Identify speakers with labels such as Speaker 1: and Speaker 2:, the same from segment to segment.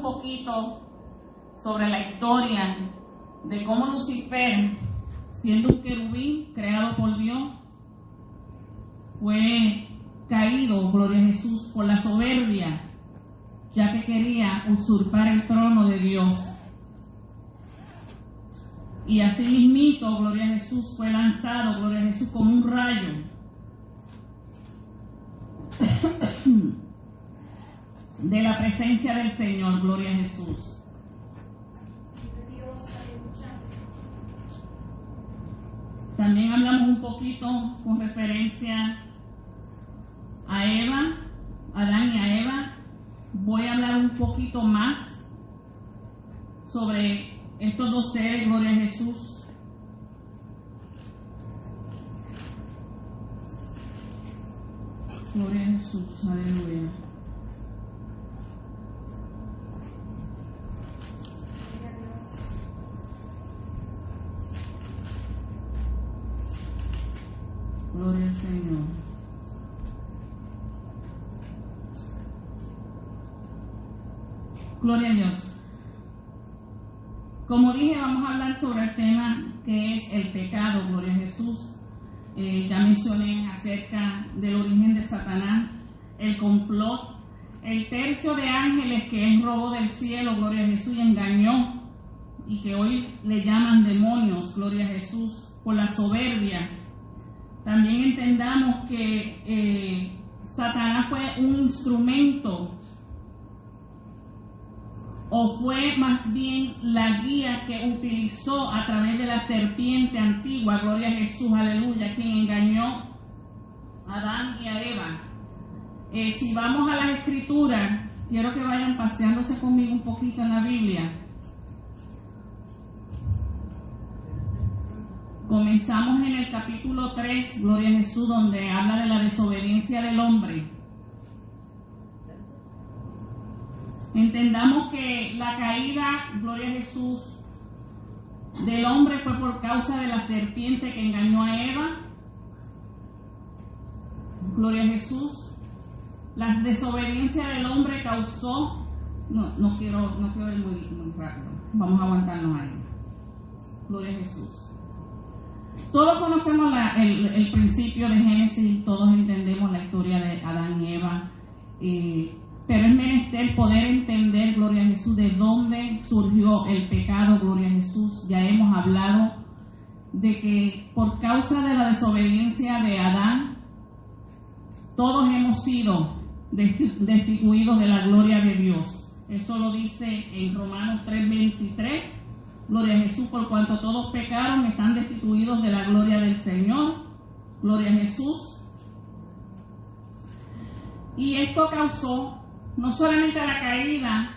Speaker 1: poquito sobre la historia de cómo Lucifer, siendo un querubín creado por Dios, fue caído, gloria a Jesús, por la soberbia, ya que quería usurpar el trono de Dios. Y así mismito, gloria a Jesús, fue lanzado, gloria a Jesús, como un rayo. De la presencia del Señor, gloria a Jesús. También hablamos un poquito con referencia a Eva, Adán y a Eva. Voy a hablar un poquito más sobre estos dos seres, gloria a Jesús. Gloria a Jesús, aleluya. Gloria al Señor. Gloria a Dios. Como dije, vamos a hablar sobre el tema que es el pecado, gloria a Jesús. Ya mencioné acerca del origen de Satanás, el complot, el tercio de ángeles que él robó del cielo, gloria a Jesús, y engañó, y que hoy le llaman demonios, gloria a Jesús, por la soberbia. También entendamos que Satanás fue un instrumento, o fue más bien la guía que utilizó a través de la serpiente antigua, gloria a Jesús, aleluya, quien engañó a Adán y a Eva. Si vamos a las escrituras, quiero que vayan paseándose conmigo un poquito en la Biblia. Comenzamos en el capítulo 3, gloria a Jesús, donde habla de la desobediencia del hombre. Entendamos que la caída, gloria a Jesús, del hombre fue por causa de la serpiente que engañó a Eva. Gloria a Jesús. La desobediencia del hombre causó... No quiero ir muy rápido. Vamos a aguantarnos ahí. Gloria a Jesús. Todos conocemos el principio de Génesis, todos entendemos la historia de Adán y Eva, pero es menester poder entender, gloria a Jesús, de dónde surgió el pecado, gloria a Jesús. Ya hemos hablado de que por causa de la desobediencia de Adán, todos hemos sido destituidos de la gloria de Dios. Eso lo dice en Romanos 3:23. Gloria a Jesús, por cuanto todos pecaron, están destituidos de la gloria del Señor. Gloria a Jesús. Y esto causó no solamente la caída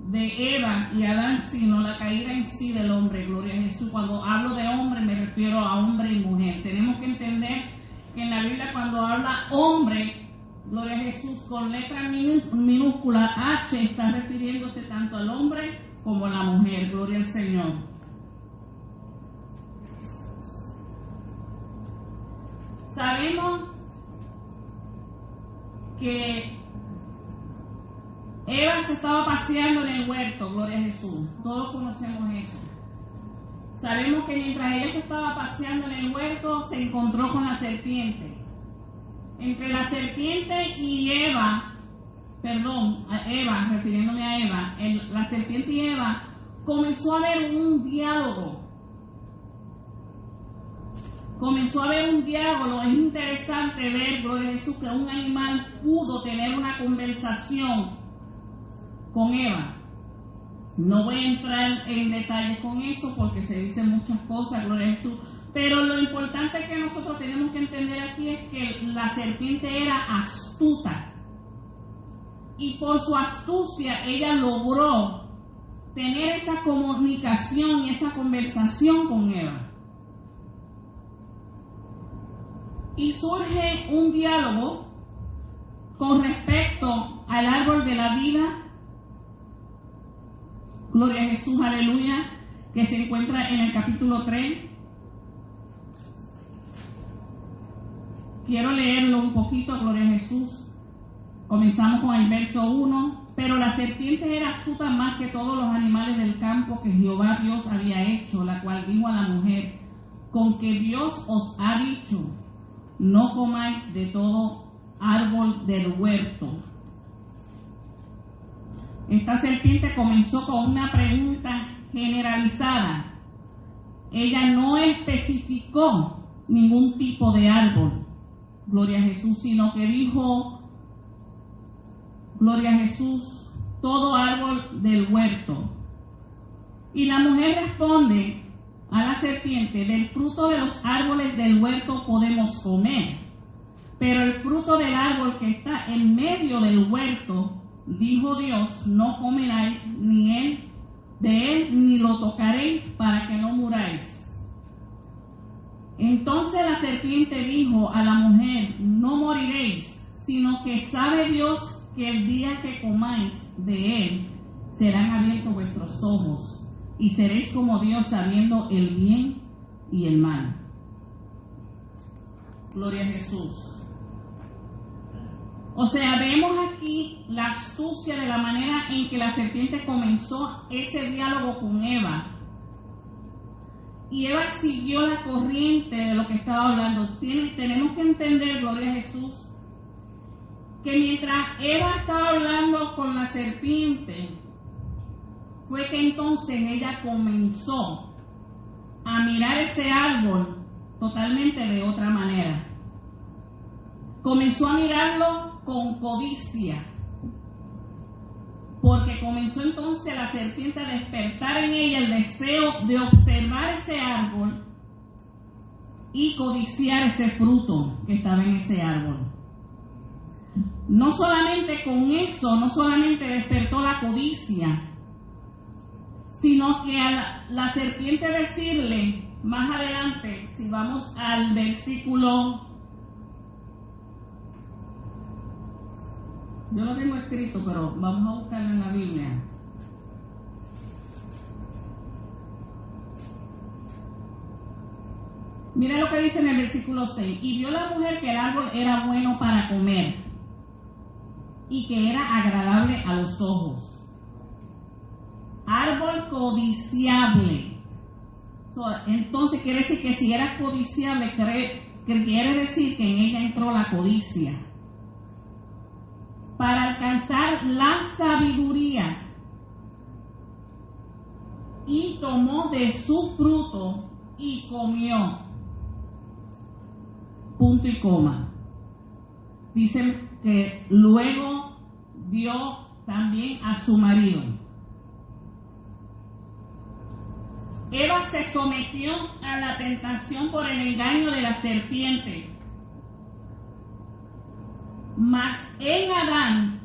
Speaker 1: de Eva y Adán, sino la caída en sí del hombre. Gloria a Jesús. Cuando hablo de hombre, me refiero a hombre y mujer. Tenemos que entender que en la Biblia, cuando habla hombre, gloria a Jesús, con letra minúscula H, está refiriéndose tanto al hombre como la mujer, gloria al Señor. Sabemos que Eva se estaba paseando en el huerto, gloria a Jesús. Todos conocemos eso. Sabemos que mientras ella se estaba paseando en el huerto, se encontró con la serpiente. Entre la serpiente y Eva, refiriéndome a Eva, la serpiente y Eva, comenzó a haber un diálogo. Es interesante ver, gloria a Jesús, que un animal pudo tener una conversación con Eva. No voy a entrar en detalles con eso porque se dicen muchas cosas, gloria a Jesús. Pero lo importante que nosotros tenemos que entender aquí es que la serpiente era astuta. Y por su astucia ella logró tener esa comunicación y esa conversación con Eva. Y surge un diálogo con respecto al árbol de la vida, gloria a Jesús, aleluya, que se encuentra en el capítulo 3. Quiero leerlo un poquito, gloria a Jesús. Comenzamos con el verso 1. Pero la serpiente era astuta más que todos los animales del campo que Jehová Dios había hecho, la cual dijo a la mujer: con que Dios os ha dicho, no comáis de todo árbol del huerto. Esta serpiente comenzó con una pregunta generalizada. Ella no especificó ningún tipo de árbol, gloria a Jesús, sino que dijo, gloria a Jesús, todo árbol del huerto. Y la mujer responde a la serpiente: del fruto de los árboles del huerto podemos comer, pero el fruto del árbol que está en medio del huerto, dijo Dios, no comeráis de él ni lo tocaréis, para que no muráis. Entonces la serpiente dijo a la mujer: no moriréis, sino que sabe Dios que el día que comáis de él serán abiertos vuestros ojos, y seréis como Dios, sabiendo el bien y el mal. Gloria a Jesús. O sea, vemos aquí la astucia de la manera en que la serpiente comenzó ese diálogo con Eva. Y Eva siguió la corriente de lo que estaba hablando. Tenemos que entender, gloria a Jesús, que mientras Eva estaba hablando con la serpiente, fue que entonces ella comenzó a mirar ese árbol totalmente de otra manera. Comenzó a mirarlo con codicia, porque comenzó entonces la serpiente a despertar en ella el deseo de observar ese árbol y codiciar ese fruto que estaba en ese árbol. No solamente con eso, no solamente despertó la codicia, sino que a la serpiente decirle más adelante, si vamos al versículo, yo lo tengo escrito, pero vamos a buscarlo en la Biblia. Mira lo que dice en el versículo 6. Y vio la mujer que el árbol era bueno para comer y que era agradable a los ojos. Árbol codiciable. Entonces quiere decir que si era codiciable, quiere decir que en ella entró la codicia. Para alcanzar la sabiduría, y tomó de su fruto y comió. Punto y coma. Dicen que luego dio también a su marido. Eva se sometió a la tentación por el engaño de la serpiente. Mas en Adán,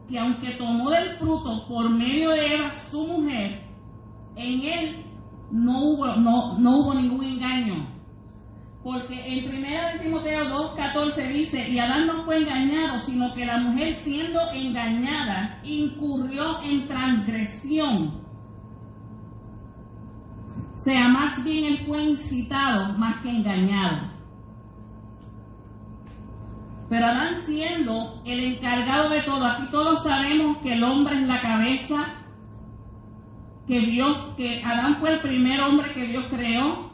Speaker 1: que aunque tomó del fruto por medio de Eva, su mujer, en él no hubo ningún engaño. Porque en 1 Timoteo 2:14 dice: y Adán no fue engañado, sino que la mujer, siendo engañada, incurrió en transgresión. O sea, más bien él fue incitado más que engañado. Pero Adán, siendo el encargado de todo, aquí todos sabemos que el hombre es la cabeza, que Adán fue el primer hombre que Dios creó,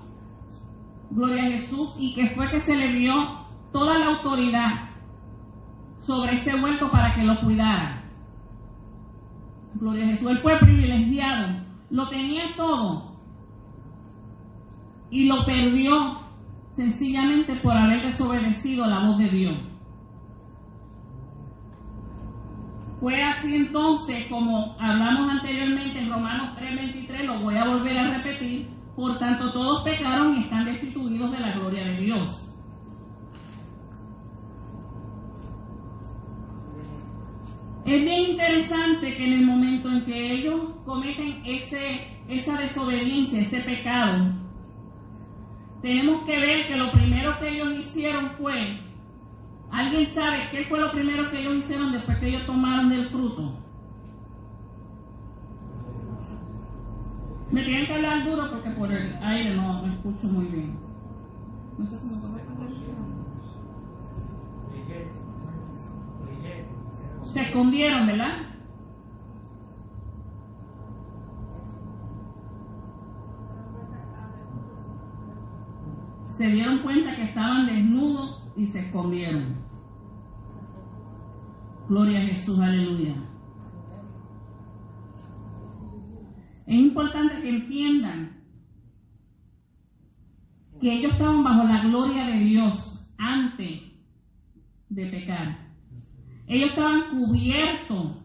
Speaker 1: gloria a Jesús, y que fue que se le dio toda la autoridad sobre ese huerto para que lo cuidara. Gloria a Jesús, él fue privilegiado, lo tenía todo y lo perdió sencillamente por haber desobedecido la voz de Dios. Fue así entonces, como hablamos anteriormente en Romanos 3:23, lo voy a volver a repetir: por tanto todos pecaron y están destituidos de la gloria de Dios. Es bien interesante que en el momento en que ellos cometen esa desobediencia, ese pecado, tenemos que ver que lo primero que ellos hicieron fue, ¿alguien sabe qué fue lo primero que ellos hicieron después que ellos tomaron del fruto? Me tienen que hablar duro porque por el aire no me escucho muy bien. No sé cómo se se escondieron, ¿verdad? se dieron cuenta que estaban desnudos y se escondieron. Gloria a Jesús, aleluya. Es importante que entiendan que ellos estaban bajo la gloria de Dios antes de pecar. Ellos estaban cubiertos,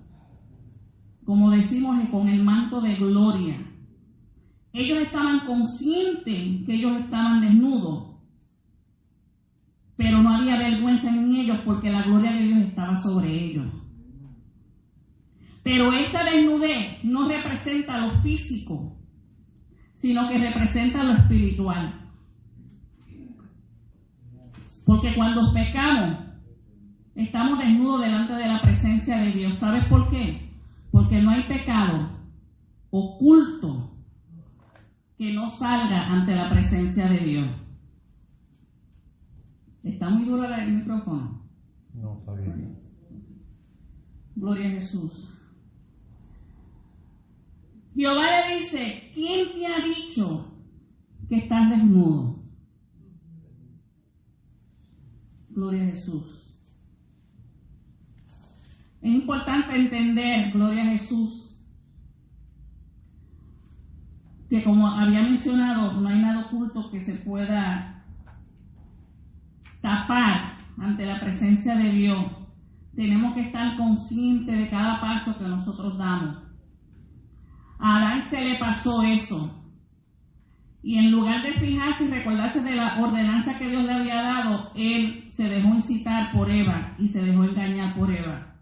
Speaker 1: como decimos, con el manto de gloria. Ellos estaban conscientes que ellos estaban desnudos, pero no había vergüenza en ellos porque la gloria de Dios estaba sobre ellos. Pero esa desnudez no representa lo físico, sino que representa lo espiritual. Porque cuando pecamos, estamos desnudos delante de la presencia de Dios. ¿Sabes por qué? Porque no hay pecado oculto que no salga ante la presencia de Dios. ¿Está muy duro el micrófono?
Speaker 2: No, está bien.
Speaker 1: Gloria a Jesús. Jehová le dice, ¿quién te ha dicho que estás desnudo? Gloria a Jesús. Es importante entender, gloria a Jesús, que como había mencionado, no hay nada oculto que se pueda tapar ante la presencia de Dios. Tenemos que estar conscientes de cada paso que nosotros damos. A Adán se le pasó eso. Y en lugar de fijarse y recordarse de la ordenanza que Dios le había dado, él se dejó incitar por Eva y se dejó engañar por Eva.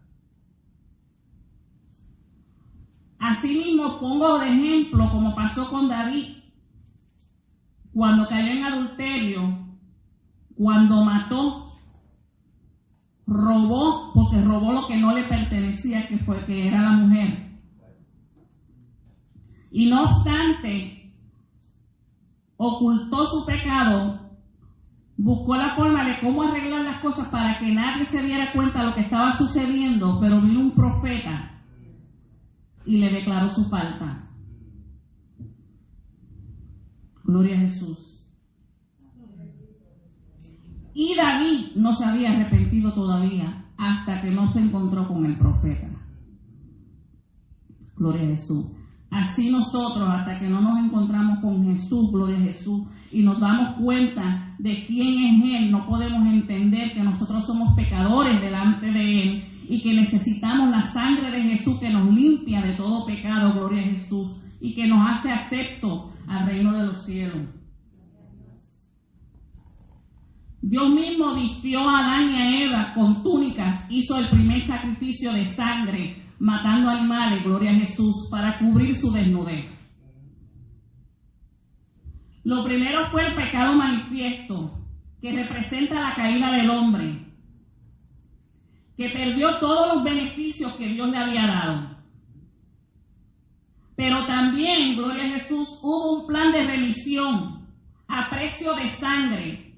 Speaker 1: Asimismo, pongo de ejemplo como pasó con David, cuando cayó en adulterio, cuando mató, robó, porque robó lo que no le pertenecía, que era la mujer. Y no obstante, ocultó su pecado, buscó la forma de cómo arreglar las cosas para que nadie se diera cuenta de lo que estaba sucediendo, pero vino un profeta y le declaró su falta. Gloria a Jesús. Y David no se había arrepentido todavía hasta que no se encontró con el profeta. Gloria a Jesús. Así nosotros, hasta que no nos encontramos con Jesús, gloria a Jesús, y nos damos cuenta de quién es Él, no podemos entender que nosotros somos pecadores delante de Él y que necesitamos la sangre de Jesús que nos limpia de todo pecado, gloria a Jesús, y que nos hace acepto al reino de los cielos. Dios mismo vistió a Adán y a Eva con túnicas, hizo el primer sacrificio de sangre, matando animales, gloria a Jesús, para cubrir su desnudez. Lo primero fue el pecado manifiesto, que representa la caída del hombre, que perdió todos los beneficios que Dios le había dado. Pero también, gloria a Jesús, hubo un plan de remisión a precio de sangre,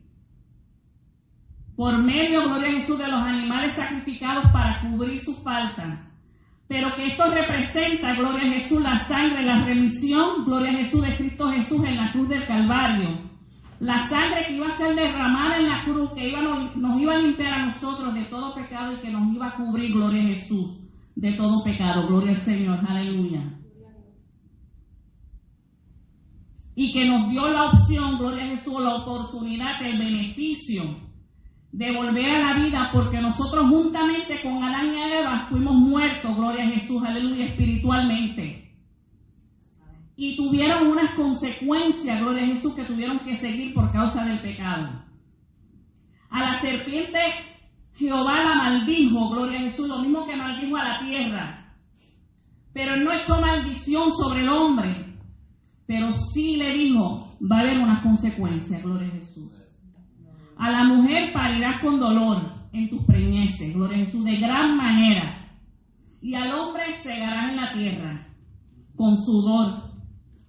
Speaker 1: por medio, gloria a Jesús, de los animales sacrificados para cubrir su falta. Pero que esto representa, gloria a Jesús, la sangre, la remisión, gloria a Jesús, de Cristo Jesús en la cruz del Calvario. La sangre que iba a ser derramada en la cruz, que nos iba a limpiar a nosotros de todo pecado y que nos iba a cubrir, gloria a Jesús, de todo pecado. Gloria al Señor, aleluya. Y que nos dio la opción, gloria a Jesús, la oportunidad, el beneficio de volver a la vida, porque nosotros juntamente con Adán y Eva fuimos muertos, gloria a Jesús, aleluya, espiritualmente. Y tuvieron unas consecuencias, gloria a Jesús, que tuvieron que seguir por causa del pecado. A la serpiente Jehová la maldijo, gloria a Jesús, lo mismo que maldijo a la tierra. Pero él no echó maldición sobre el hombre, pero sí le dijo, va a haber unas consecuencias, gloria a Jesús. A la mujer parirás con dolor en tus preñeces, gloria a Jesús, de gran manera. Y al hombre segarás en la tierra con sudor,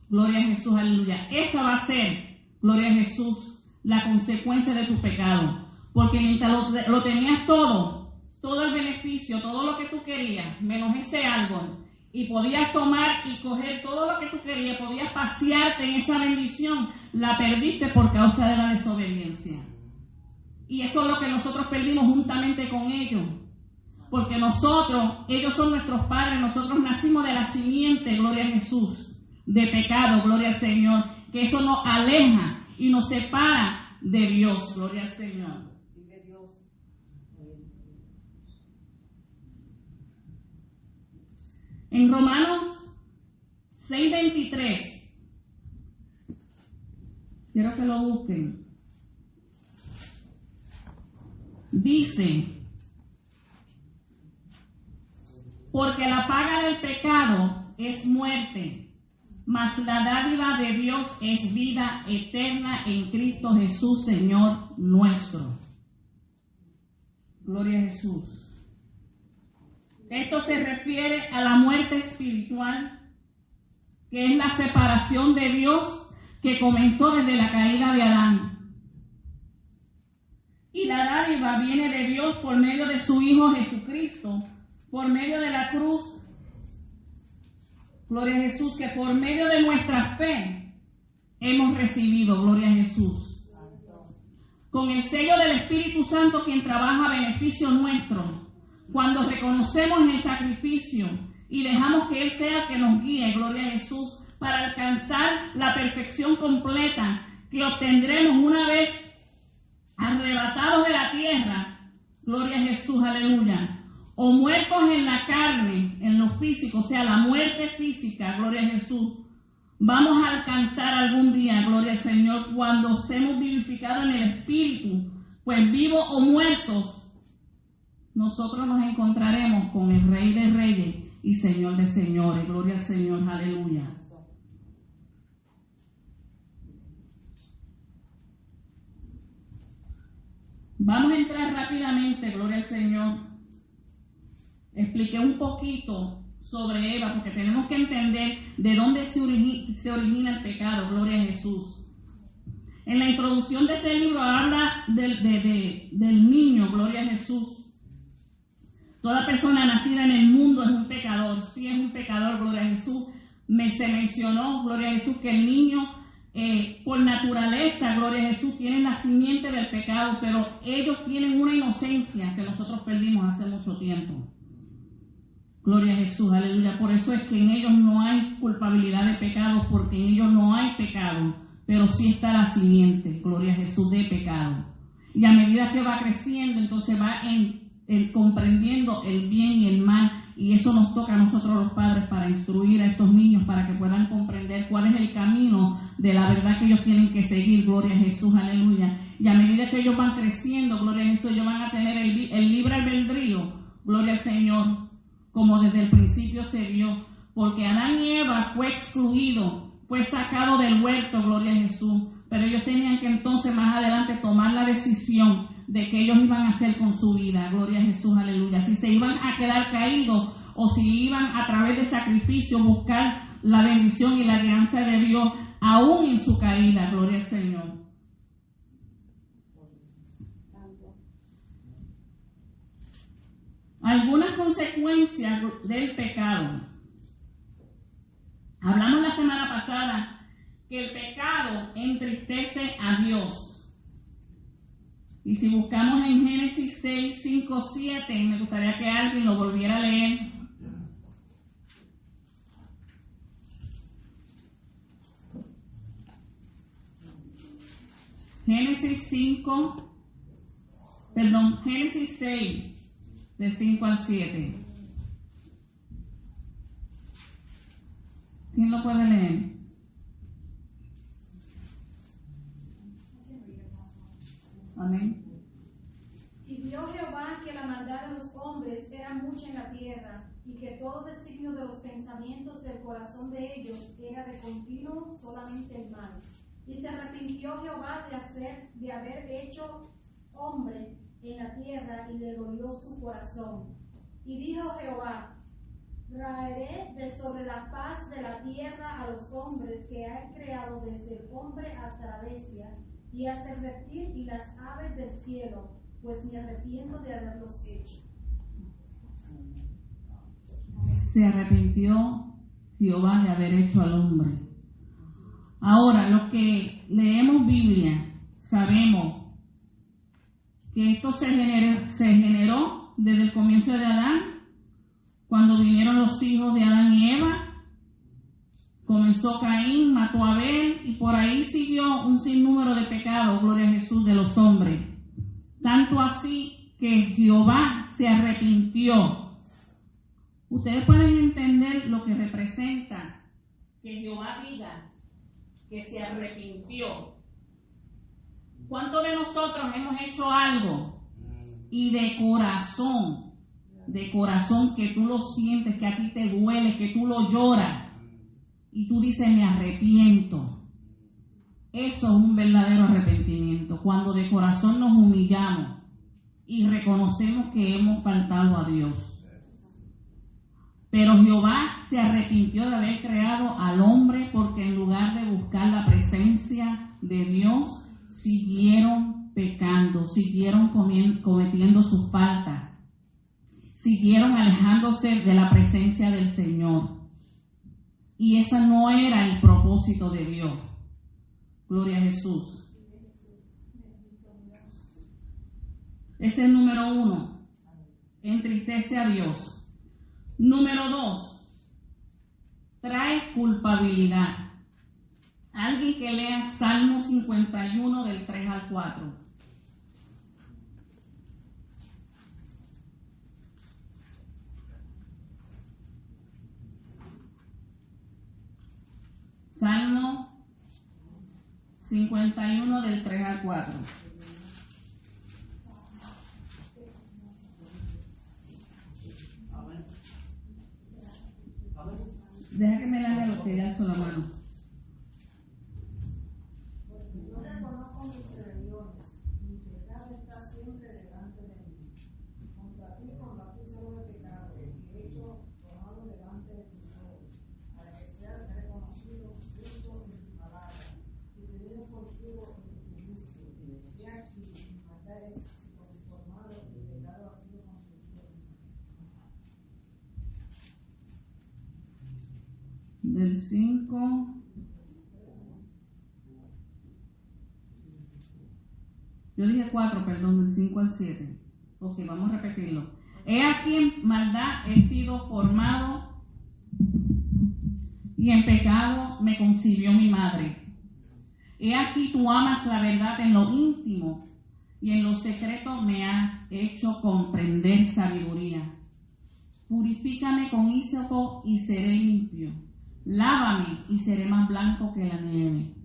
Speaker 1: gloria a Jesús, aleluya. Esa va a ser, gloria a Jesús, la consecuencia de tu pecado. Porque mientras lo tenías todo el beneficio, todo lo que tú querías, menos ese algo, y podías tomar y coger todo lo que tú querías, podías pasearte en esa bendición, la perdiste por causa de la desobediencia. Y eso es lo que nosotros perdimos juntamente con ellos. Porque ellos son nuestros padres, nosotros nacimos de la simiente, gloria a Jesús, de pecado, gloria al Señor, que eso nos aleja y nos separa de Dios, gloria al Señor. En Romanos 6:23, quiero que lo busquen, dice: porque la paga del pecado es muerte, mas la dádiva de Dios es vida eterna en Cristo Jesús, Señor nuestro. Gloria a Jesús. Esto se refiere a la muerte espiritual, que es la separación de Dios que comenzó desde la caída de Adán. Y la dádiva viene de Dios por medio de su Hijo Jesucristo, por medio de la cruz. Gloria a Jesús, que por medio de nuestra fe hemos recibido, gloria a Jesús. Con el sello del Espíritu Santo, quien trabaja a beneficio nuestro. Cuando reconocemos el sacrificio y dejamos que Él sea el que nos guíe, gloria a Jesús, para alcanzar la perfección completa que obtendremos una vez arrebatados de la tierra, gloria a Jesús, aleluya, o muertos en la carne, en lo físico, o sea, la muerte física, gloria a Jesús, vamos a alcanzar algún día, gloria al Señor, cuando seamos vivificados en el Espíritu, pues vivos o muertos, nosotros nos encontraremos con el Rey de Reyes y Señor de Señores. Gloria al Señor, aleluya. Vamos a entrar rápidamente, gloria al Señor. Expliqué un poquito sobre Eva, porque tenemos que entender de dónde se origina el pecado, gloria a Jesús. En la introducción de este libro habla del niño, gloria a Jesús. Toda persona nacida en el mundo es un pecador. Sí, es un pecador, gloria a Jesús. Se mencionó, gloria a Jesús, que el niño, por naturaleza, gloria a Jesús, tiene la simiente del pecado, pero ellos tienen una inocencia que nosotros perdimos hace mucho tiempo. Gloria a Jesús, aleluya. Por eso es que en ellos no hay culpabilidad de pecado, porque en ellos no hay pecado, pero sí está la simiente, gloria a Jesús, de pecado. Y a medida que va creciendo, entonces va comprendiendo el bien y el mal, y eso nos toca a nosotros los padres para instruir a estos niños para que puedan comprender cuál es el camino de la verdad que ellos tienen que seguir, gloria a Jesús, aleluya. Y a medida que ellos van creciendo, gloria a Jesús, ellos van a tener el libre albedrío, gloria al Señor, como desde el principio se dio, porque Adán y Eva fue excluido, fue sacado del huerto, gloria a Jesús, pero ellos tenían que entonces más adelante tomar la decisión de que ellos iban a hacer con su vida, gloria a Jesús, aleluya, si se iban a quedar caídos o si iban a través de sacrificio buscar la bendición y la guianza de Dios aún en su caída, gloria al Señor. Algunas consecuencias del pecado. Hablamos la semana pasada que el pecado entristece a Dios. Y si buscamos en Génesis 6, 5, 7, me gustaría que alguien lo volviera a leer. Génesis 6, de 5 al 7. ¿Quién lo puede leer? Amén.
Speaker 2: Y vio Jehová que la maldad de los hombres era mucha en la tierra, y que todo designio de los pensamientos del corazón de ellos era de continuo solamente el mal. Y se arrepintió Jehová de haber hecho hombre en la tierra, y le dolió su corazón. Y dijo Jehová: traeré de sobre la faz de la tierra a los hombres que he creado, desde el hombre hasta la bestia, y hasta el reptil y las aves del cielo, pues me arrepiento de haberlos hecho.
Speaker 1: se arrepintió Jehová de haber hecho al hombre. Ahora, los que leemos Biblia, sabemos que esto se generó desde el comienzo de Adán, cuando vinieron los hijos de Adán y Eva. Comenzó Caín, mató a Abel, y por ahí siguió un sinnúmero de pecados, gloria a Jesús, de los hombres. Tanto así que Jehová se arrepintió. Ustedes pueden entender lo que representa que Jehová diga que se arrepintió. ¿Cuántos de nosotros hemos hecho algo y de corazón que tú lo sientes, que a ti te duele, que tú lo lloras y tú dices me arrepiento? Eso es un verdadero arrepentimiento, cuando de corazón nos humillamos y reconocemos que hemos faltado a Dios. Pero Jehová se arrepintió de haber creado al hombre, porque en lugar de buscar la presencia de Dios, siguieron pecando, siguieron cometiendo sus faltas, siguieron alejándose de la presencia del Señor. Y ese no era el propósito de Dios. Gloria a Jesús. Ese es el número 1. Entristece a Dios. Número 2. Trae culpabilidad. Alguien que lea Salmo 51 del 3 al 4. Salmo 51 del 3 al 4. Deja que me lea lo que ya alzo la mano.
Speaker 3: No reconozco mis rebeliones, mi pecado está siempre delante de mí. Contra ti combatí solo de pecado, y he hecho lo malo delante de tus ojos, para que sea reconocido justo en tu palabra, y tenido contigo en tu juicio. Y aquí mi maldad es conformado, y mi pecado ha sido consumido.
Speaker 1: Del 5 yo dije 4, perdón, del 5 al 7. Ok, vamos a repetirlo. He aquí en maldad he sido formado, y en pecado me concibió mi madre. He aquí tú amas la verdad en lo íntimo, y en lo secreto me has hecho comprender sabiduría. Purifícame con hisopo y seré limpio. Lávame y seré más blanco que la nieve.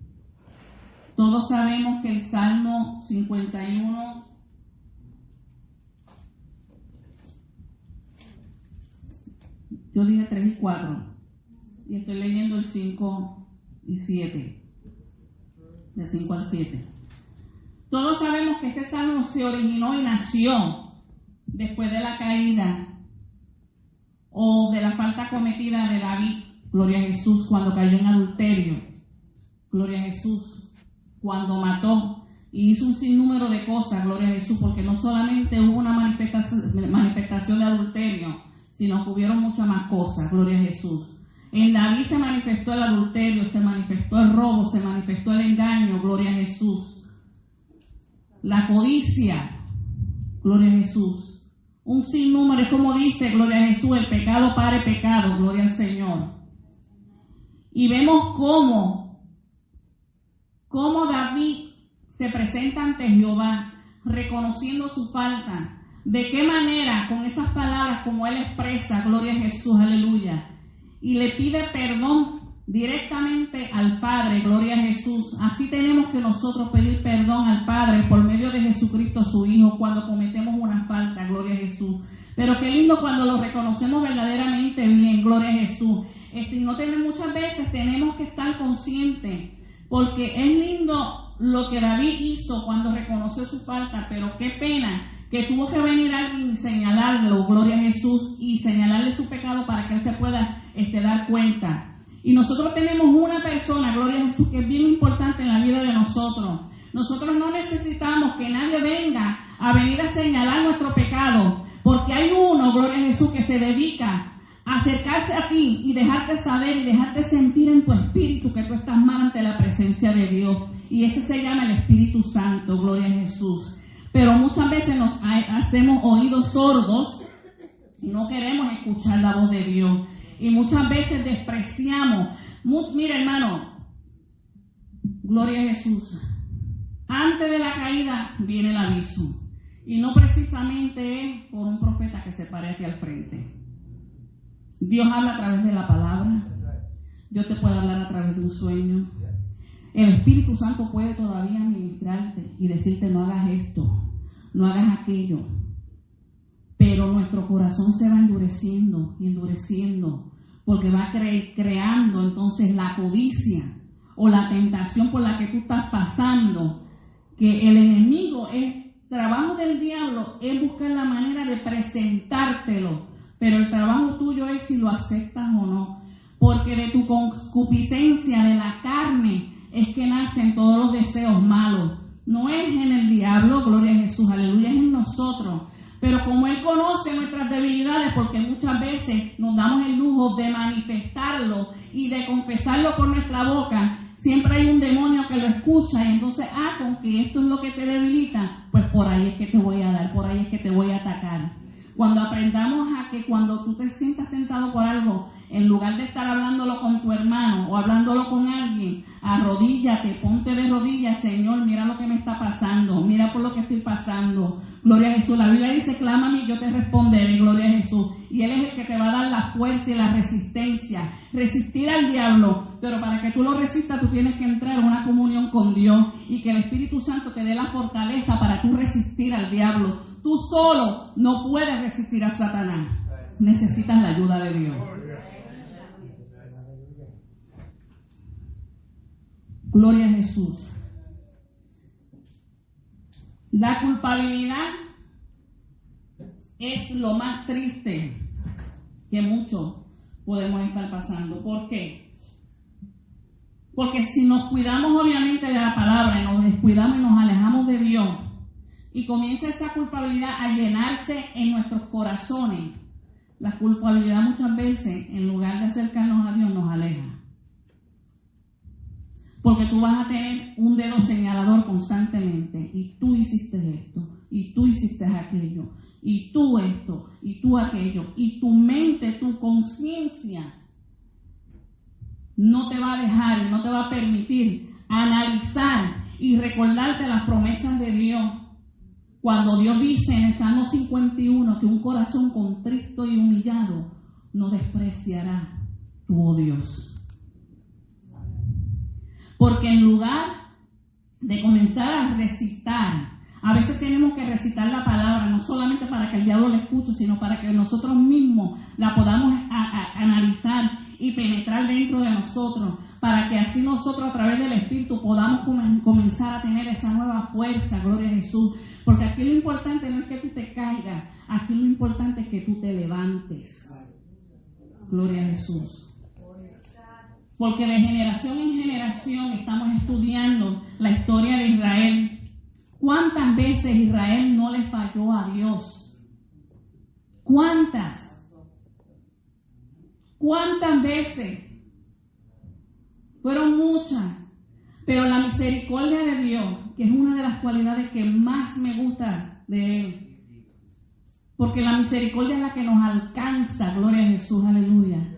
Speaker 1: Todos sabemos que el Salmo 51 yo dije 3 y 4 y estoy leyendo el 5 y 7, del 5 al 7. Todos sabemos que este salmo se originó y nació después de la caída o de la falta cometida de David, gloria a Jesús, cuando cayó en adulterio, gloria a Jesús, cuando mató y hizo un sinnúmero de cosas, gloria a Jesús, porque no solamente hubo una manifestación de adulterio, sino que hubieron muchas más cosas, gloria a Jesús. En David se manifestó el adulterio, se manifestó el robo, se manifestó el engaño, gloria a Jesús. La codicia, gloria a Jesús. Un sinnúmero, es como dice, gloria a Jesús, el pecado pare pecado, gloria al Señor. Y vemos cómo David se presenta ante Jehová, reconociendo su falta. De qué manera, con esas palabras, como él expresa, gloria a Jesús, aleluya. Y le pide perdón directamente al Padre, gloria a Jesús. Así tenemos que nosotros pedir perdón al Padre por medio de Jesucristo su Hijo cuando cometemos una falta, gloria a Jesús. Pero qué lindo cuando lo reconocemos verdaderamente bien, gloria a Jesús. Muchas veces tenemos que estar conscientes, porque es lindo lo que David hizo cuando reconoció su falta, pero qué pena que tuvo que venir alguien y señalarlo, gloria a Jesús, y señalarle su pecado para que él se pueda dar cuenta. Y nosotros tenemos una persona, gloria a Jesús, que es bien importante en la vida de nosotros. Nosotros no necesitamos que nadie venga a venir a señalar nuestro pecado, porque hay uno, gloria a Jesús, que se dedica acercarse a ti y dejarte saber y dejarte sentir en tu espíritu que tú estás mal ante la presencia de Dios. Y ese se llama el Espíritu Santo, gloria a Jesús. Pero muchas veces nos hacemos oídos sordos y no queremos escuchar la voz de Dios. Y muchas veces despreciamos. Mira, hermano, gloria a Jesús. Antes de la caída viene el aviso. Y no precisamente es por un profeta que se pare aquí al frente. Dios habla a través de la palabra. Dios te puede hablar a través de un sueño. El Espíritu Santo puede todavía ministrarte y decirte no hagas esto, no hagas aquello. Pero nuestro corazón se va endureciendo y endureciendo porque va creando entonces la codicia o la tentación por la que tú estás pasando. Que el enemigo trabajo del diablo es buscar la manera de presentártelo, pero el trabajo tuyo es si lo aceptas o no, porque de tu concupiscencia de la carne es que nacen todos los deseos malos. No es en el diablo, gloria a Jesús, aleluya, es en nosotros. Pero como Él conoce nuestras debilidades, porque muchas veces nos damos el lujo de manifestarlo y de confesarlo por nuestra boca, siempre hay un demonio que lo escucha y entonces, con que esto es lo que te debilita, pues por ahí es que te voy a dar, por ahí es que te voy a atacar. Cuando aprendamos a que cuando tú te sientas tentado por algo, en lugar de estar hablándolo con tu hermano o hablándolo con alguien, arrodíllate, ponte de rodillas, Señor, mira lo que me está pasando, mira por lo que estoy pasando. Gloria a Jesús. La Biblia dice, clámame y yo te responderé, gloria a Jesús. Y Él es el que te va a dar la fuerza y la resistencia. Resistir al diablo, pero para que tú lo resistas, tú tienes que entrar en una comunión con Dios y que el Espíritu Santo te dé la fortaleza para tú resistir al diablo. Tú solo no puedes resistir a Satanás. Necesitas la ayuda de Dios. Gloria a Jesús. La culpabilidad es lo más triste que muchos podemos estar pasando. ¿Por qué? Porque si nos cuidamos obviamente de la palabra y nos descuidamos y nos alejamos de Dios y comienza esa culpabilidad a llenarse en nuestros corazones, la culpabilidad muchas veces en lugar de acercarnos a Dios nos aleja. Porque tú vas a tener un dedo señalador constantemente. Y tú hiciste esto. Y tú hiciste aquello. Y tú esto. Y tú aquello. Y tu mente, tu conciencia no te va a dejar, no te va a permitir analizar y recordarte las promesas de Dios. Cuando Dios dice en el Salmo 51 que un corazón contrito y humillado no despreciará tu, oh Dios. Porque en lugar de comenzar a recitar, a veces tenemos que recitar la palabra, no solamente para que el diablo la escuche, sino para que nosotros mismos la podamos analizar y penetrar dentro de nosotros, para que así nosotros a través del Espíritu podamos comenzar a tener esa nueva fuerza, gloria a Jesús. Porque aquí lo importante no es que tú te caigas, aquí lo importante es que tú te levantes. Gloria a Jesús. Porque de generación en generación estamos estudiando la historia de Israel. ¿Cuántas veces Israel no le falló a Dios? ¿Cuántas? ¿Cuántas veces? Fueron muchas. Pero la misericordia de Dios, que es una de las cualidades que más me gusta de Él. Porque la misericordia es la que nos alcanza, gloria a Jesús, aleluya.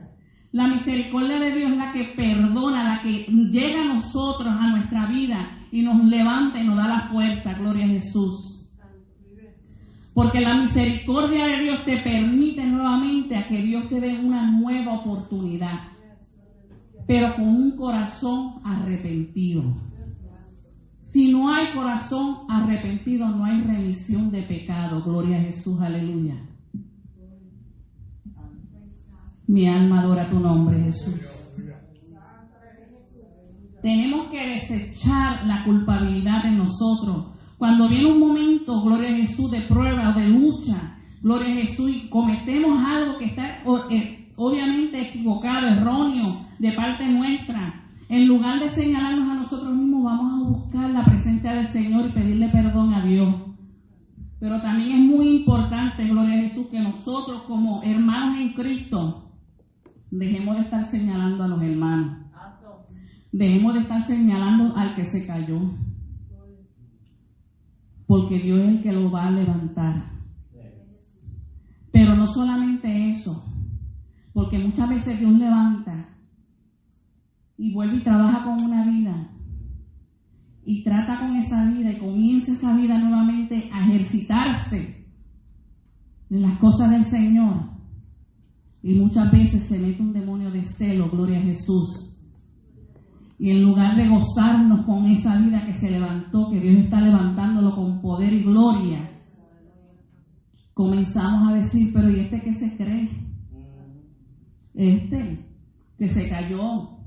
Speaker 1: La misericordia de Dios es la que perdona, la que llega a nosotros, a nuestra vida, y nos levanta y nos da la fuerza, gloria a Jesús. Porque la misericordia de Dios te permite nuevamente a que Dios te dé una nueva oportunidad, pero con un corazón arrepentido. Si no hay corazón arrepentido, no hay remisión de pecado, gloria a Jesús, aleluya. Mi alma adora tu nombre, Jesús. Tenemos que desechar la culpabilidad de nosotros. Cuando viene un momento, gloria a Jesús, de prueba o de lucha, gloria a Jesús, y cometemos algo que está obviamente equivocado, erróneo, de parte nuestra, en lugar de señalarnos a nosotros mismos, vamos a buscar la presencia del Señor y pedirle perdón a Dios. Pero también es muy importante, gloria a Jesús, que nosotros como hermanos en Cristo Dejemos de estar señalando a los hermanos. Dejemos de estar señalando al que se cayó. Porque Dios es el que lo va a levantar. Pero no solamente eso. Porque muchas veces Dios levanta y vuelve y trabaja con una vida. Y trata con esa vida y comienza esa vida nuevamente a ejercitarse en las cosas del Señor. Y muchas veces se mete un demonio de celo, gloria a Jesús. Y en lugar de gozarnos con esa vida que se levantó, que Dios está levantándolo con poder y gloria, comenzamos a decir, pero ¿y este qué se cree? Este que se cayó,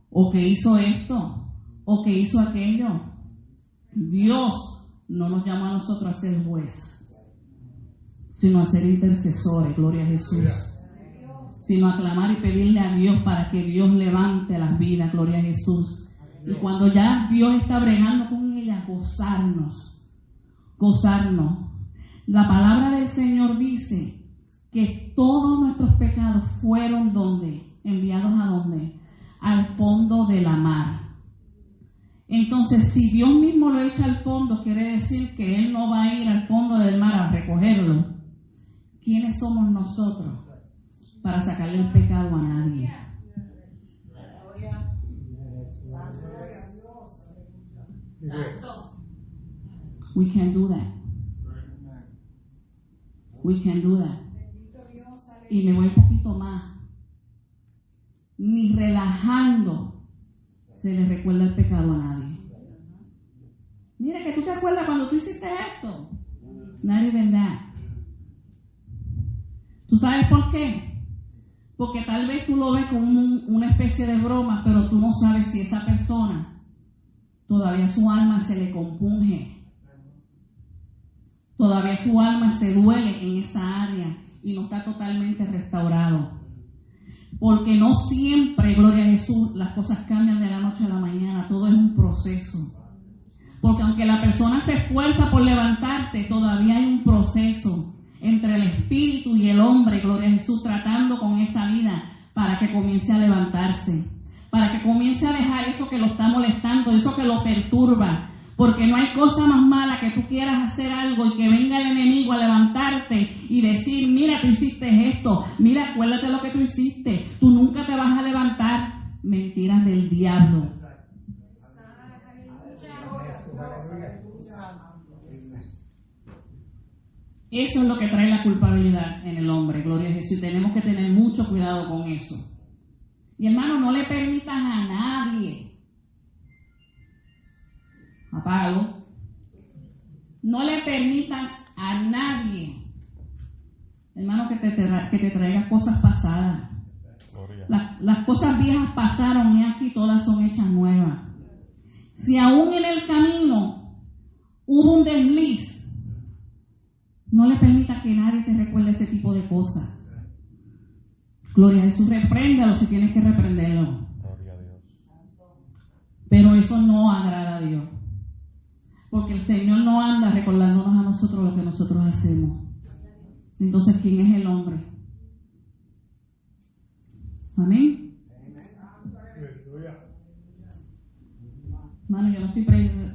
Speaker 1: o que hizo esto, o que hizo aquello. Dios no nos llama a nosotros a ser juez, sino a ser intercesores, gloria a Jesús. Sino a clamar y pedirle a Dios para que Dios levante las vidas, gloria a Jesús. Y cuando ya Dios está bregando con ella, gozarnos. La palabra del Señor dice que todos nuestros pecados fueron enviados a dónde, al fondo de la mar. Entonces, si Dios mismo lo echa al fondo, quiere decir que Él no va a ir al fondo del mar a recogerlo. ¿Quiénes somos nosotros para sacarle el pecado a nadie? We can do that. We can do that. Y me voy un poquito más. Ni relajando se le recuerda el pecado a nadie. Mira que tú te acuerdas cuando tú hiciste esto. Not even that. ¿Tú sabes por qué? Porque tal vez tú lo ves como una especie de broma, pero tú no sabes si esa persona todavía su alma se le compunge. Todavía su alma se duele en esa área y no está totalmente restaurado. Porque no siempre, gloria a Jesús, las cosas cambian de la noche a la mañana. Todo es un proceso. Porque aunque la persona se esfuerza por levantarse, todavía hay un proceso entre el espíritu y el hombre, gloria a Jesús, tratando con esa vida para que comience a levantarse. Para que comience a dejar eso que lo está molestando, eso que lo perturba. Porque no hay cosa más mala que tú quieras hacer algo y que venga el enemigo a levantarte y decir, mira, tú hiciste esto, mira, acuérdate lo que tú hiciste, tú nunca te vas a levantar. Mentiras del diablo. Eso es lo que trae la culpabilidad en el hombre, gloria a Jesús. Tenemos que tener mucho cuidado con eso. Y hermano, no le permitas a nadie. Apágalo. No le permitas a nadie, hermano, que te traiga cosas pasadas. Las cosas viejas pasaron y aquí todas son hechas nuevas. Si aún en el camino hubo un desliz, no le permita que nadie te recuerde ese tipo de cosas. Gloria a Jesús, repréndalo si tienes que reprenderlo. Pero eso no agrada a Dios. Porque el Señor no anda recordándonos a nosotros lo que nosotros hacemos. Entonces, ¿quién es el hombre? Amén. Hermano, yo no estoy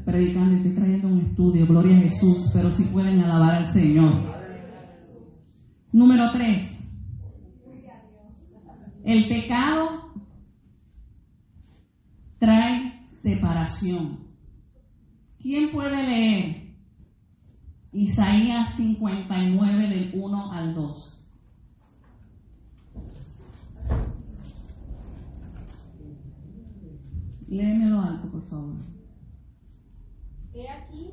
Speaker 1: predicando, estoy trayendo un estudio, gloria a Jesús, pero sí pueden alabar al Señor. Número 3. El pecado trae separación. ¿Quién puede leer Isaías 59 del 1 al 2? Léemelo alto, por favor.
Speaker 4: He aquí,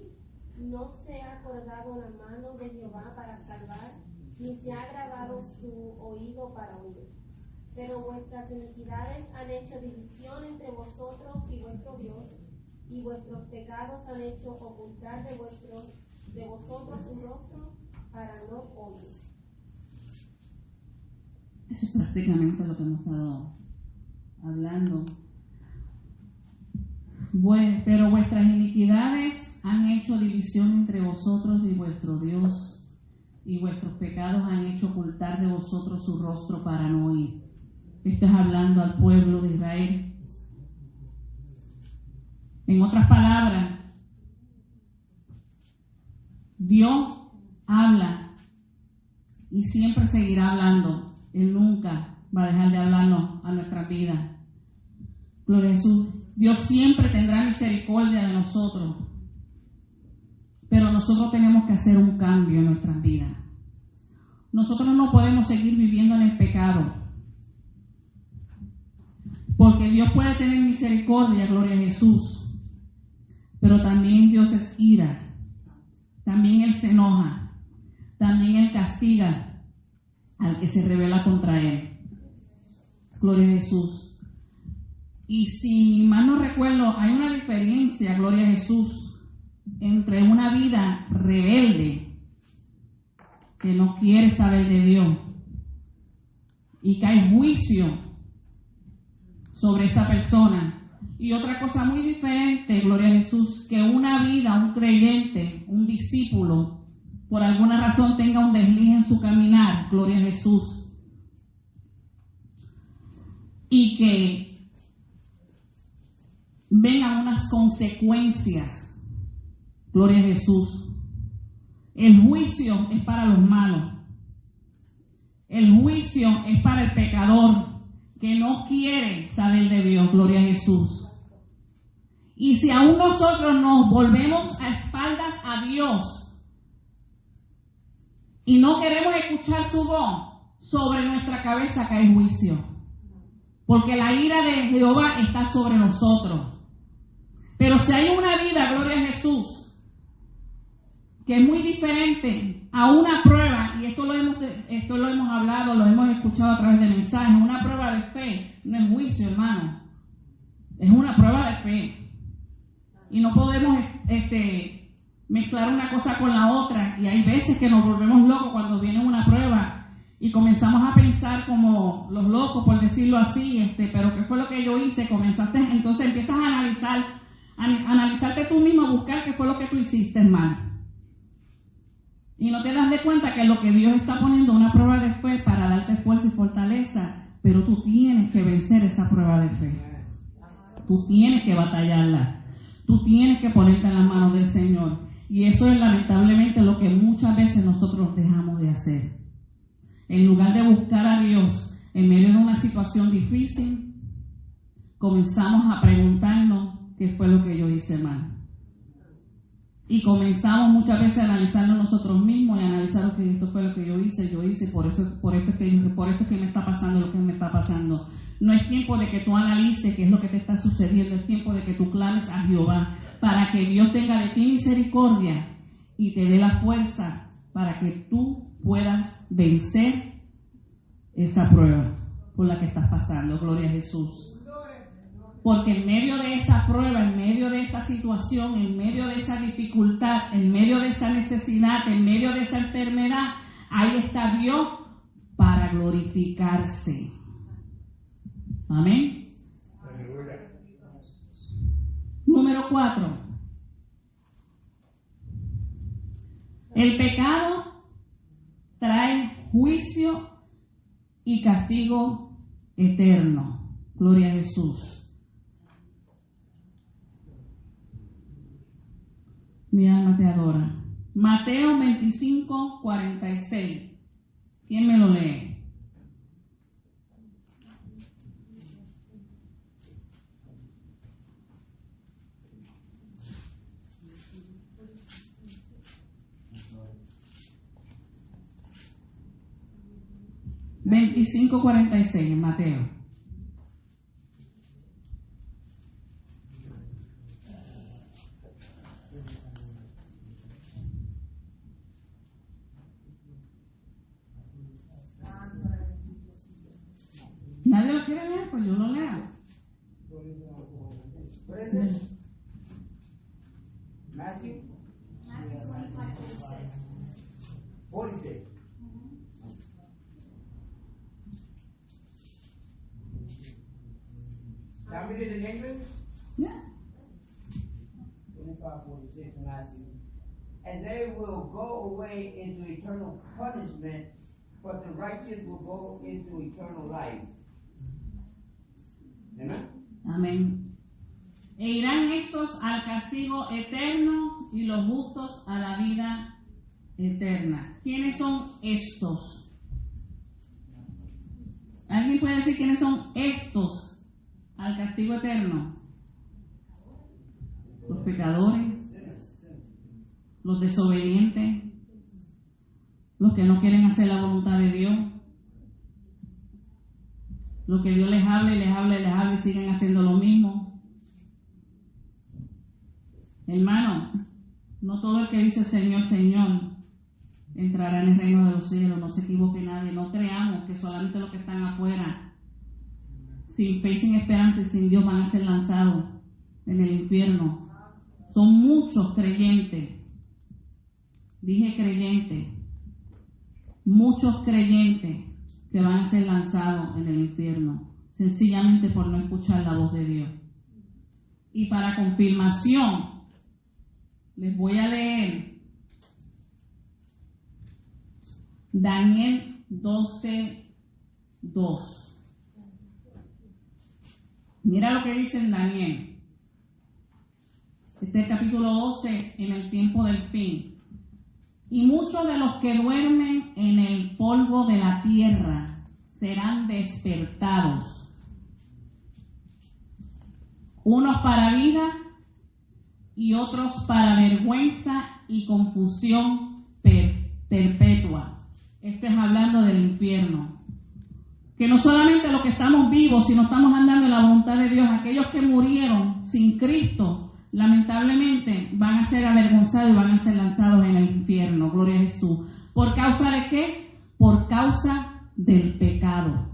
Speaker 4: no se ha acordado la mano de Jehová para salvar, ni se ha agravado su oído para oír. Pero vuestras iniquidades han hecho división entre vosotros y vuestro Dios, y vuestros pecados han hecho ocultar de vosotros su rostro para no oír.
Speaker 1: Eso es prácticamente lo que hemos estado hablando. Pero vuestras iniquidades han hecho división entre vosotros y vuestro Dios, y vuestros pecados han hecho ocultar de vosotros su rostro para no oír. estás hablando al pueblo de Israel. En otras palabras, Dios habla y siempre seguirá hablando. Él nunca va a dejar de hablarnos a nuestras vidas. Gloria a Jesús. Dios siempre tendrá misericordia de nosotros, pero nosotros tenemos que hacer un cambio en nuestras vidas. Nosotros no podemos seguir viviendo en el pecado, porque Dios puede tener misericordia, gloria a Jesús, pero también Dios es ira, también Él se enoja, también Él castiga al que se rebela contra Él. Gloria a Jesús. Y si mal no recuerdo, hay una diferencia, gloria a Jesús, entre una vida rebelde que no quiere saber de Dios y que hay juicio sobre esa persona, y otra cosa muy diferente, gloria a Jesús, que una vida, un creyente, un discípulo, por alguna razón tenga un desliz en su caminar, gloria a Jesús, y que vengan unas consecuencias, gloria a Jesús. El juicio es para los malos. El juicio es para el pecador que no quiere saber de Dios, gloria a Jesús. Y si aún nosotros nos volvemos a espaldas a Dios y no queremos escuchar su voz, sobre nuestra cabeza cae juicio. Porque la ira de Jehová está sobre nosotros. Pero si hay una vida, gloria a Jesús, que es muy diferente a una prueba, y esto lo hemos hablado, lo hemos escuchado a través de mensajes, una prueba de fe, no es juicio, hermano, es una prueba de fe. Y no podemos mezclar una cosa con la otra, y hay veces que nos volvemos locos cuando viene una prueba y comenzamos a pensar como los locos, por decirlo así, pero ¿qué fue lo que yo hice? Entonces empiezas a analizarte tú mismo, a buscar qué fue lo que tú hiciste, hermano. Y no te das de cuenta que lo que Dios está poniendo una prueba de fe para darte fuerza y fortaleza, pero tú tienes que vencer esa prueba de fe. Tú tienes que batallarla. Tú tienes que ponerte en las manos del Señor. Y eso es lamentablemente lo que muchas veces nosotros dejamos de hacer. En lugar de buscar a Dios en medio de una situación difícil, comenzamos a preguntarnos qué fue lo que yo hice mal. Y comenzamos muchas veces a analizarnos nosotros mismos y a analizar que esto fue lo que yo hice, por esto es que me está pasando lo que me está pasando. No es tiempo de que tú analices qué es lo que te está sucediendo, es tiempo de que tú clames a Jehová para que Dios tenga de ti misericordia y te dé la fuerza para que tú puedas vencer esa prueba por la que estás pasando. Gloria a Jesús. Porque en medio de esa prueba, en medio de esa situación, en medio de esa dificultad, en medio de esa necesidad, en medio de esa enfermedad, ahí está Dios para glorificarse. Amén. Número 4. El pecado trae juicio y castigo eterno. Gloria a Jesús. Mi alma te adora. Mateo 25:46. ¿Quién me lo lee? (25:46) en Mateo. ¿Nadie lo quiere leer? Pues yo lo leo.
Speaker 5: Matthew
Speaker 2: 25:46.
Speaker 5: 46. Can we read it in English?
Speaker 1: Yeah.
Speaker 5: 25:46 Matthew. And they will go away into eternal punishment, but the righteous will go into eternal life. Amen?
Speaker 1: Amén. E irán estos al castigo eterno y los justos a la vida eterna. ¿Quiénes son estos? ¿Alguien puede decir quiénes son estos al castigo eterno? Los pecadores, los desobedientes, los que no quieren hacer la voluntad de Dios, los que Dios les habla y les habla y les habla y siguen haciendo lo mismo. Hermano, no todo el que dice Señor, Señor entrará en el reino de los cielos. No se equivoque nadie. No creamos que solamente los que están afuera, sin fe, sin esperanza y sin Dios, van a ser lanzados en el infierno. Son muchos creyentes. Dije creyentes. Muchos creyentes que van a ser lanzados en el infierno, sencillamente por no escuchar la voz de Dios. Y para confirmación, les voy a leer Daniel 12:2. Mira lo que dice en Daniel. Este es el capítulo 12 en el tiempo del fin. Y muchos de los que duermen en el polvo de la tierra serán despertados. Unos para vida y otros para vergüenza y confusión perpetua. Esto es hablando del infierno. Que no solamente los que estamos vivos, sino estamos andando en la voluntad de Dios, aquellos que murieron sin Cristo, lamentablemente van a ser avergonzados y van a ser lanzados en el infierno. Gloria a Jesús. ¿Por causa de qué? Por causa del pecado.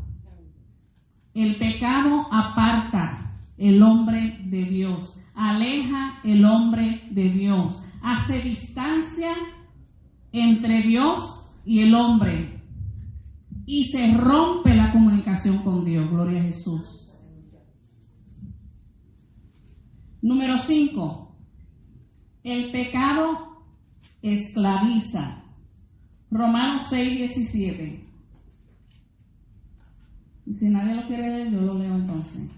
Speaker 1: El pecado aparta el hombre de Dios, aleja el hombre de Dios, hace distancia entre Dios y el hombre y se rompe la comunicación con Dios. Gloria a Jesús. Número 5. El pecado esclaviza. Romanos 6:17. Y si nadie lo quiere leer, yo lo leo entonces.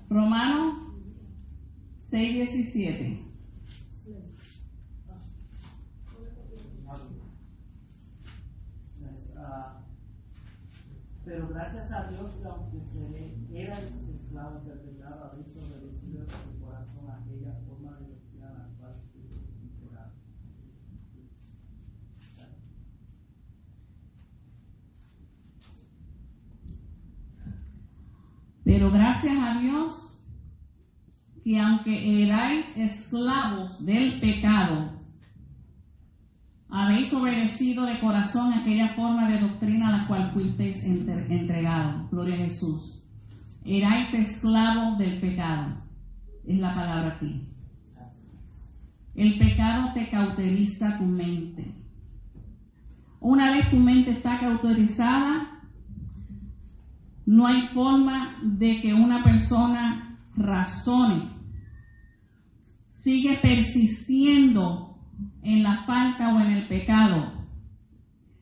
Speaker 1: Romanos 6:17.
Speaker 6: Pero gracias a Dios que aunque erais esclavos del pecado, habéis obedecido en tu corazón aquella forma de doctrina a la cual fuisteis entregados.
Speaker 1: Pero gracias a Dios que aunque erais esclavos del pecado, habéis obedecido de corazón aquella forma de doctrina a la cual fuisteis entregados. Gloria a Jesús. Erais esclavos del pecado. Es la palabra aquí. El pecado te cauteriza tu mente. Una vez tu mente está cauterizada, no hay forma de que una persona razone. Sigue persistiendo en la falta o en el pecado.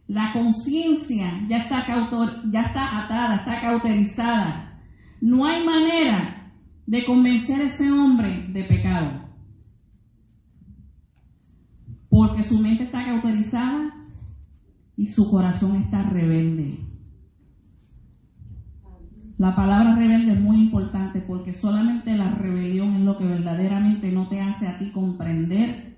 Speaker 1: La conciencia ya está atada, está cauterizada. No hay manera de convencer a ese hombre de pecado, porque su mente está cauterizada y su corazón está rebelde. La palabra rebelde es muy importante, porque solamente la rebelión es lo que verdaderamente no te hace a ti comprender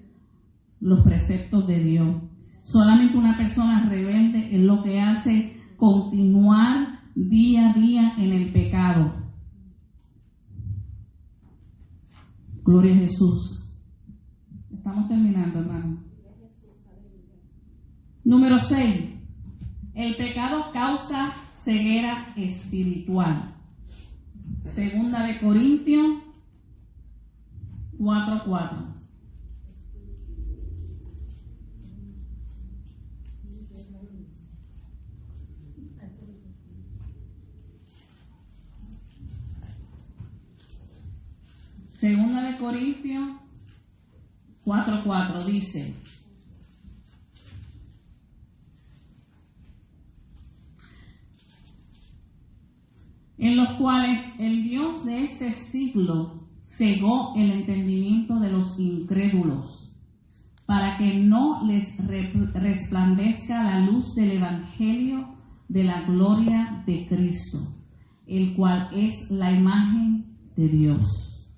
Speaker 1: los preceptos de Dios. Solamente una persona rebelde es lo que hace continuar día a día en el pecado. Gloria a Jesús. Estamos terminando, hermano. Número 6. El pecado causa ceguera espiritual. Segunda de Corintios 4:4. Segunda de Corintios 4:4 dice: en los cuales el Dios de este siglo cegó el entendimiento de los incrédulos, para que no les resplandezca la luz del Evangelio de la gloria de Cristo, el cual es la imagen de Dios.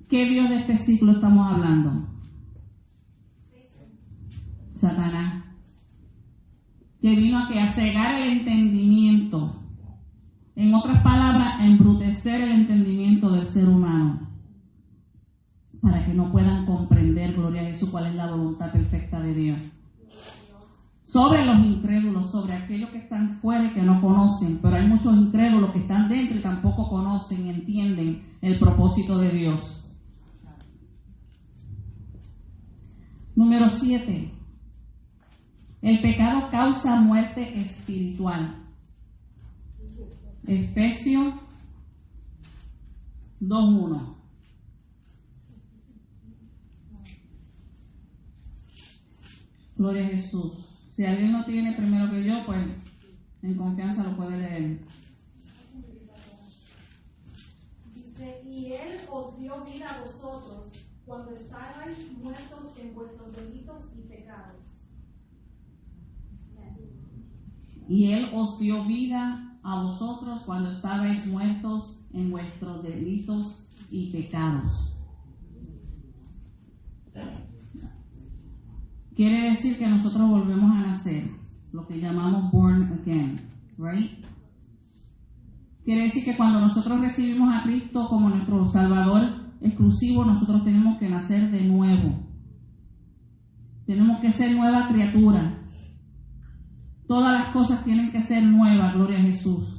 Speaker 1: ¿Qué Dios de este siglo estamos hablando? Satanás, que vino a cegar el entendimiento, en otras palabras, a embrutecer el entendimiento del ser humano, para que no puedan comprender, gloria a Jesús, cuál es la voluntad perfecta de Dios. Sobre los incrédulos, sobre aquellos que están fuera y que no conocen, pero hay muchos incrédulos que están dentro y tampoco conocen y entienden el propósito de Dios. Número 7. El pecado causa muerte espiritual. Efesios 2:1. Gloria a Jesús. Si alguien lo tiene primero que yo, pues en confianza lo puede leer.
Speaker 2: Dice, y Él os dio vida a vosotros cuando estabais muertos en vuestros delitos y pecados.
Speaker 1: Y Él os dio vida a vosotros cuando estabais muertos en vuestros delitos y pecados. Quiere decir que nosotros volvemos a nacer, lo que llamamos born again, right? Quiere decir que cuando nosotros recibimos a Cristo como nuestro Salvador exclusivo, nosotros tenemos que nacer de nuevo. Tenemos que ser nueva criatura. Todas las cosas tienen que ser nuevas, gloria a Jesús.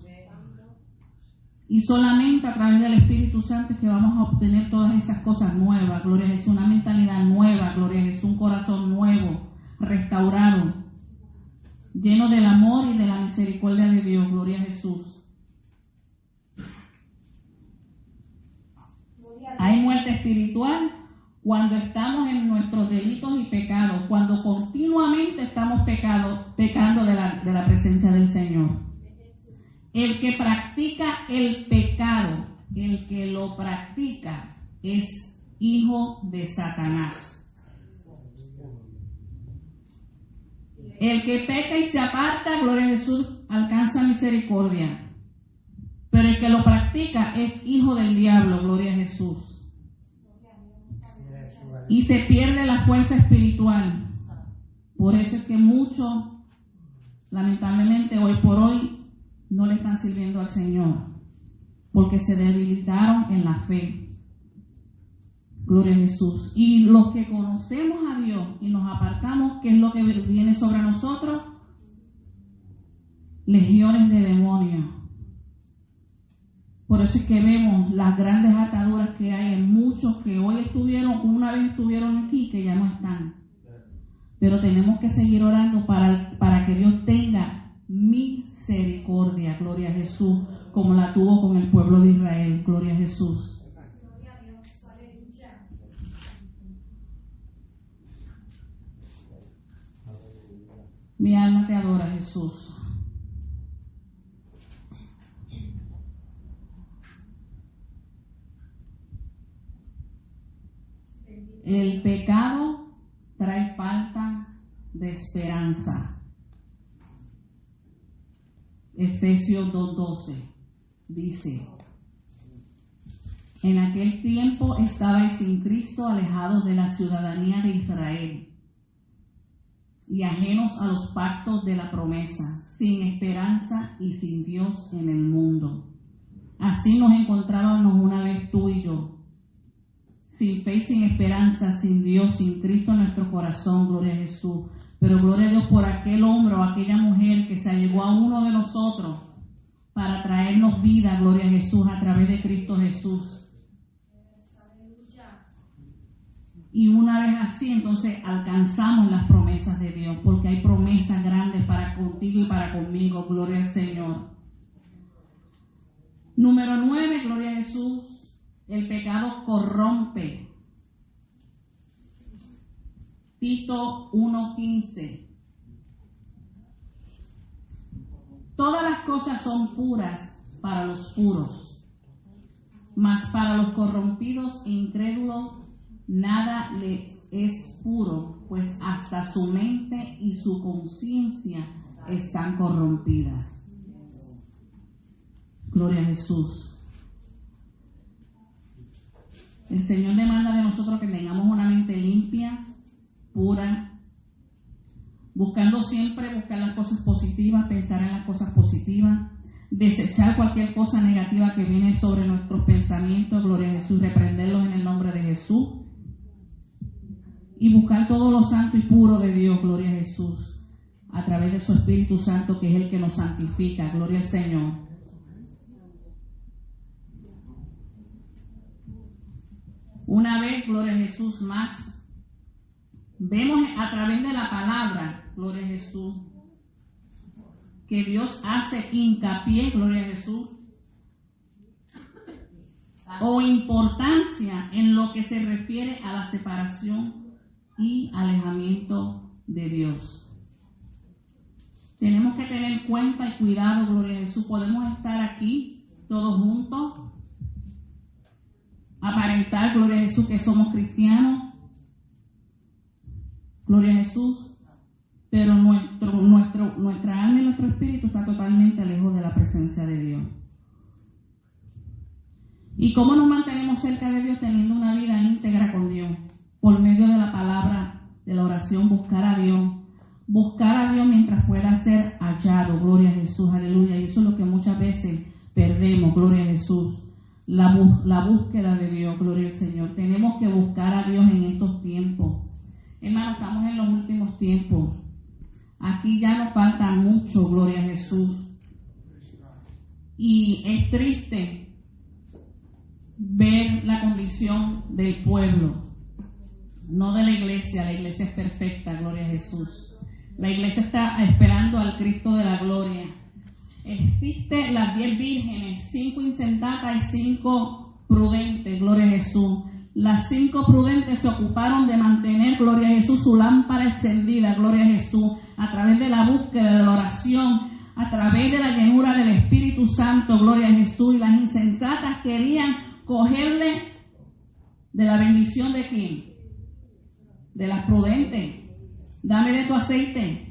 Speaker 1: Y solamente a través del Espíritu Santo es que vamos a obtener todas esas cosas nuevas, gloria a Jesús. Una mentalidad nueva, gloria a Jesús. Un corazón nuevo, restaurado, lleno del amor y de la misericordia de Dios, gloria a Jesús. Hay muerte espiritual cuando estamos en nuestros delitos y pecados, cuando continuamente estamos pecando de la presencia del Señor. El que practica el pecado, el que lo practica, es hijo de Satanás. El que peca y se aparta, gloria a Jesús, alcanza misericordia. Pero el que lo practica es hijo del diablo, gloria a Jesús. Y se pierde la fuerza espiritual. Por eso es que muchos, lamentablemente, hoy por hoy, no le están sirviendo al Señor. Porque se debilitaron en la fe. Gloria a Jesús. Y los que conocemos a Dios y nos apartamos, ¿qué es lo que viene sobre nosotros? Legiones de demonios. Por eso es que vemos las grandes ataduras que hay en muchos que hoy estuvieron, una vez estuvieron aquí, que ya no están. Pero tenemos que seguir orando para que Dios tenga misericordia, gloria a Jesús, como la tuvo con el pueblo de Israel, gloria a Jesús.
Speaker 2: Gloria a Dios, aleluya.
Speaker 1: Mi alma te adora, Jesús. El pecado trae falta de esperanza. Efesios 2:12 dice: en aquel tiempo estabais sin Cristo, alejados de la ciudadanía de Israel y ajenos a los pactos de la promesa, sin esperanza y sin Dios en el mundo. Así nos encontrábamos una vez tú y yo, sin fe y sin esperanza, sin Dios, sin Cristo en nuestro corazón, gloria a Jesús. Pero gloria a Dios por aquel hombre o aquella mujer que se allegó a uno de nosotros para traernos vida, gloria a Jesús, a través de Cristo Jesús. Y una vez así, entonces alcanzamos las promesas de Dios, porque hay promesas grandes para contigo y para conmigo, gloria al Señor. Número 9, gloria a Jesús. El pecado corrompe. Tito 1:15. Todas las cosas son puras para los puros, mas para los corrompidos e incrédulos nada les es puro, pues hasta su mente y su conciencia están corrompidas. Gloria a Jesús. El Señor demanda de nosotros que tengamos una mente limpia, pura, buscando siempre buscar las cosas positivas, pensar en las cosas positivas, desechar cualquier cosa negativa que viene sobre nuestros pensamientos, gloria a Jesús, reprenderlos en el nombre de Jesús, y buscar todo lo santo y puro de Dios, gloria a Jesús, a través de su Espíritu Santo, que es el que nos santifica, gloria al Señor. Una vez, gloria a Jesús, más, vemos a través de la palabra, gloria a Jesús, que Dios hace hincapié, gloria a Jesús, o importancia en lo que se refiere a la separación y alejamiento de Dios. Tenemos que tener cuenta y cuidado, gloria a Jesús. Podemos estar aquí todos juntos, aparentar, gloria a Jesús, que somos cristianos, gloria a Jesús, pero nuestra alma y nuestro espíritu está totalmente lejos de la presencia de Dios. ¿Y cómo nos mantenemos cerca de Dios? Teniendo una vida íntegra con Dios, por medio de la palabra, de la oración, buscar a Dios mientras pueda ser hallado, gloria a Jesús, aleluya. Y eso es lo que muchas veces perdemos, gloria a Jesús. La búsqueda de Dios, gloria al Señor. Tenemos que buscar a Dios en estos tiempos. Hermanos, estamos en los últimos tiempos. Aquí ya nos falta mucho, gloria a Jesús. Y es triste ver la condición del pueblo, no de la iglesia. La iglesia es perfecta, gloria a Jesús. La iglesia está esperando al Cristo de la gloria. Existen las 10 vírgenes, 5 insensatas y 5 prudentes, gloria a Jesús. Las 5 prudentes se ocuparon de mantener, gloria a Jesús, su lámpara encendida, gloria a Jesús, a través de la búsqueda, de la oración, a través de la llenura del Espíritu Santo, gloria a Jesús. Y las insensatas querían cogerle de la bendición de ¿quién? De las prudentes. Dame de tu aceite.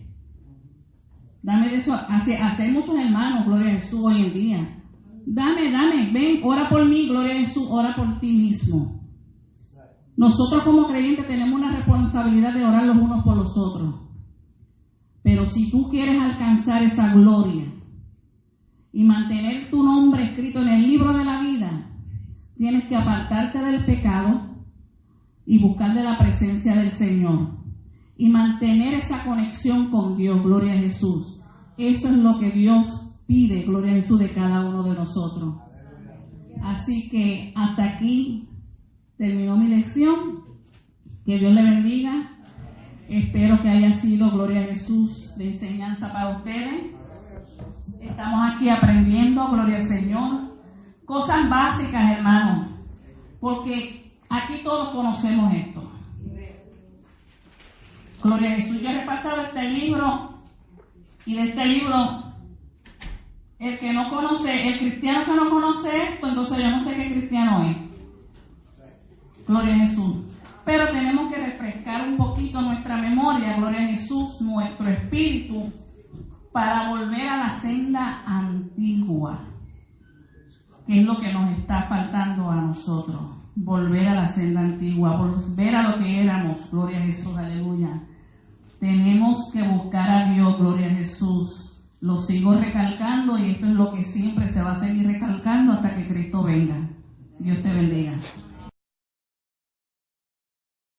Speaker 1: Dame de eso. Hace muchos hermanos, gloria a Jesús, hoy en día. Dame, ven, ora por mí, gloria a Jesús, ora por ti mismo. Nosotros como creyentes tenemos una responsabilidad de orar los unos por los otros. Pero si tú quieres alcanzar esa gloria y mantener tu nombre escrito en el libro de la vida, tienes que apartarte del pecado y buscar de la presencia del Señor y mantener esa conexión con Dios, gloria a Jesús. Eso es lo que Dios pide, gloria a Jesús, de cada uno de nosotros. Así que hasta aquí terminó mi lección. Que Dios le bendiga. Espero que haya sido, gloria a Jesús, de enseñanza para ustedes. Estamos aquí aprendiendo, gloria al Señor, cosas básicas, hermanos, porque aquí todos conocemos esto. Gloria a Jesús. Yo he repasado este libro, y de este libro, el que no conoce, el cristiano que no conoce esto, entonces yo no sé qué cristiano es. Gloria a Jesús. Pero tenemos que refrescar un poquito nuestra memoria, gloria a Jesús, nuestro espíritu, para volver a la senda antigua, que es lo que nos está faltando a nosotros. Volver a la senda antigua, volver a lo que éramos, gloria a Jesús, aleluya. Tenemos que buscar a Dios, gloria a Jesús. Lo sigo recalcando y esto es lo que siempre se va a seguir recalcando hasta que Cristo venga. Dios te bendiga.